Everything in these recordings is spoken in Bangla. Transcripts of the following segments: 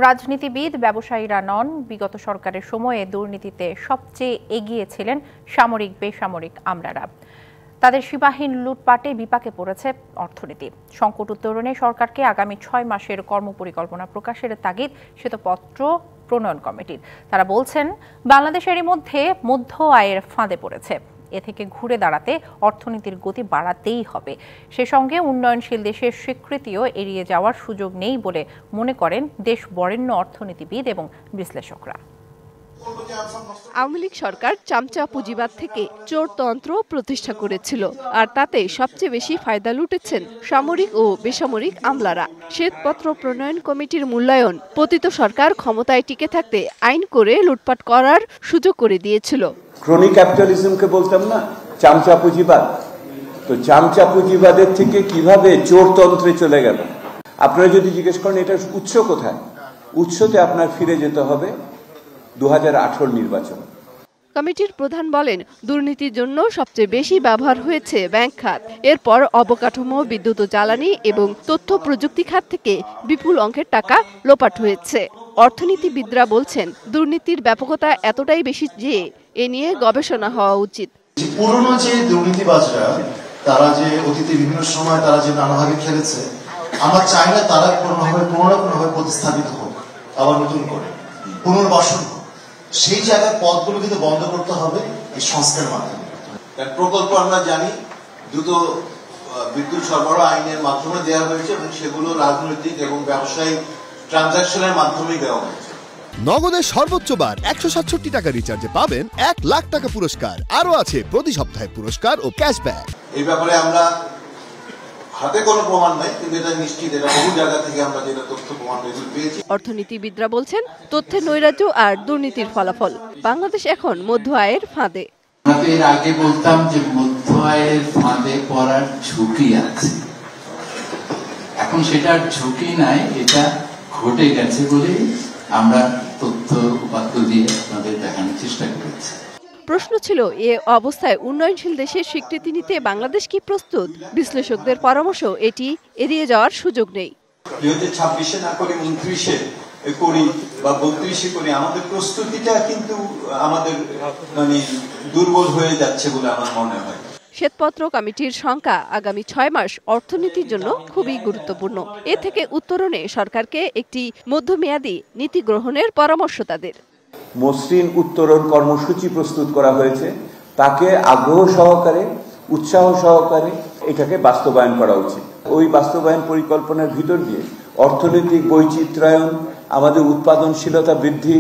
রাজনীতিবিদ, ব্যবসায়ীরা নন। বিগত সরকারের সময়ে দুর্নীতিতে সবচেয়ে এগিয়ে ছিলেন সামরিক বেসামরিক আমলারা। তাদের সীমাহীন লুটপাটে বিপাকে পড়েছে অর্থনীতি। সংকট উত্তরণে সরকারকে আগামী 6 মাসের কর্মপরিকল্পনা প্রকাশের তাগিদ শ্বেতপত্র প্রণয়ন কমিটির। তারা বলছেন, বাংলাদেশ এরই মধ্যে মধ্য আয়ের ফাঁদে পড়েছে। এ থেকে ঘুরে দাঁড়াতে অর্থনীতির গতি বাড়াতেই হবে। সে সঙ্গে উন্নয়নশীল দেশের স্বীকৃতিও এড়িয়ে যাওয়ার সুযোগ নেই বলে মনে করেন দেশ বরেণ্য অর্থনীতিবিদ এবং বিশ্লেষকরা। আওয়ামী লীগ সরকার চামচা পুঁজিবাদ থেকে চোরতন্ত্র প্রতিষ্ঠা করেছিল, আর তাতে সবচেয়ে বেশি ফায়দা লুটেছেন সামরিক ও বেসামরিক আমলারা। শ্বেতপত্র প্রণয়ন কমিটির মূল্যায়ন, পতিত সরকার ক্ষমতায় টিকে থাকতে আইন করে লুটপাট করার সুযোগ করে দিয়েছিল। ক্রনিক ক্যাপিটালিজমকে বলতাম না চামচা পুঁজিবাদ, তো চামচা পুঁজিবাদের থেকে কিভাবে চোরতন্ত্রে চলে গেল। আপনারা যদি জিজ্ঞেস করেন এটার উৎস কোথায়, উৎসতে আপনার ফিরে যেতে হবে 2018 নির্বাচন। কমিটির প্রধান বলেন, দুর্নীতির জন্য সবচেয়ে বেশি ব্যবহার হয়েছে ব্যাংক খাত, এরপর অবকাঠামো, বিদ্যুৎ ও জ্বালানি এবং তথ্য প্রযুক্তি খাত থেকে বিপুল অঙ্কের টাকা লোপাট হয়েছে। অর্থনীতিবিদরা বলছেন, দুর্নীতির ব্যাপকতা এতটাই বেশি যে এ নিয়ে গবেষণা হওয়া উচিত। পুরনো যে দুর্নীতিবাজরা, তারা যে অতীতে বিভিন্ন সময় তারা যে নানাভাবে খেলেছে, আমরা চাই না তারা কোনোভাবে প্রতিস্থাপিত হোক, আবার নতুন করে পুনর্বাসন হোক। সেই জায়গায় পদগুলো কিন্তু বন্ধ করতে হবে এই সংস্কারের মাধ্যমে। প্রকল্প আমরা জানি দ্রুত বিদ্যুৎ সরবরাহ আইনের মাধ্যমে দেওয়া হয়েছে এবং সেগুলো রাজনৈতিক এবং ব্যবসায়িক ট্রানজাকশনের মাধ্যমেই দেওয়া হয়েছে। নগদের সর্বোচ্চ বার 167 টাকা রিচার্জে পাবেন 1 লাখ টাকা পুরস্কার। আরো আছে প্রতি সপ্তাহে পুরস্কার ও ক্যাশব্যাক। এই ব্যাপারে আমরা হাতে কোনো প্রমাণ নাই, কিন্তু এটা নিশ্চিত, এটা বহু জায়গা থেকে আমরা যেটা তথ্য প্রমাণ পেয়েছি। অর্থনীতিবিদরা বলছেন, তথ্যের নৈরাজ্য আর দুর্নীতির ফলাফল বাংলাদেশ এখন মধ্য আয়ের ফাঁদে। আমরা এর আগে বলতাম যে মধ্য আয়ের ফাঁদে পড়ার ঝুঁকি আছে, এখন সেটার ঝুঁকি নাই, এটা ঘটে গেছে বলে আমরা তথ্য উপাত্ত দিয়ে আপনাদের দেখানোর চেষ্টা করেছি। প্রশ্ন ছিল, এ অবস্থায় উন্নয়নশীল দেশের স্বীকৃতি নিতে বাংলাদেশ কি প্রস্তুত? বিশ্লেষকদের পরামর্শ, এটি এড়িয়ে যাওয়ার সুযোগ নেই। 2026 না করে 29 করি বা 32 করি, আমাদের প্রস্তুতিটা কিন্তু আমাদের দুর্বল হয়ে যাচ্ছে বলে আমার মনে হয়। শ্বেতপত্র কমিটির সংখ্যা আগামী 6 মাস অর্থনীতির জন্য খুবই গুরুত্বপূর্ণ। এ থেকে উত্তরণে সরকারকে একটি মধ্যমেয়াদী নীতি গ্রহণের পরামর্শ তাদের। মসৃণ উত্তরণ কর্মসূচি প্রস্তুত করা হয়েছে, তাকে আগ্রহ সহকারে, উৎসাহ সহকারে এটাকে বাস্তবায়ন করা উচিত। ওই বাস্তবায়ন পরিকল্পনার ভিতর দিয়ে অর্থনৈতিক বৈচিত্র্যায়ন, আমাদের উৎপাদনশীলতা বৃদ্ধি,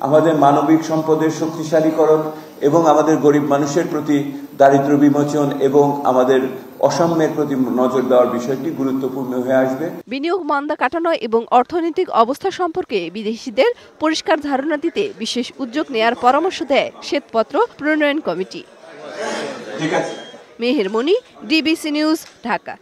আমাদের মানবিক সম্পদের শক্তিশালীকরণ এবং আমাদের গরিব মানুষের প্রতি দারিদ্র বিমোচন এবং আমাদের অসাম্যের প্রতি নজর দেওয়ার বিষয়টি গুরুত্বপূর্ণ হয়ে আসবে। বিনিয়োগ মন্দা কাটানো এবং অর্থনৈতিক অবস্থা সম্পর্কে বিদেশিদের পরিষ্কার ধারণা দিতে বিশেষ উদ্যোগ নেয়ার পরামর্শ দেয় শ্বেতপত্র প্রণয়ন কমিটি। ঠিক আছে। মেহের মনি, ডিবিসি নিউজ, ঢাকা।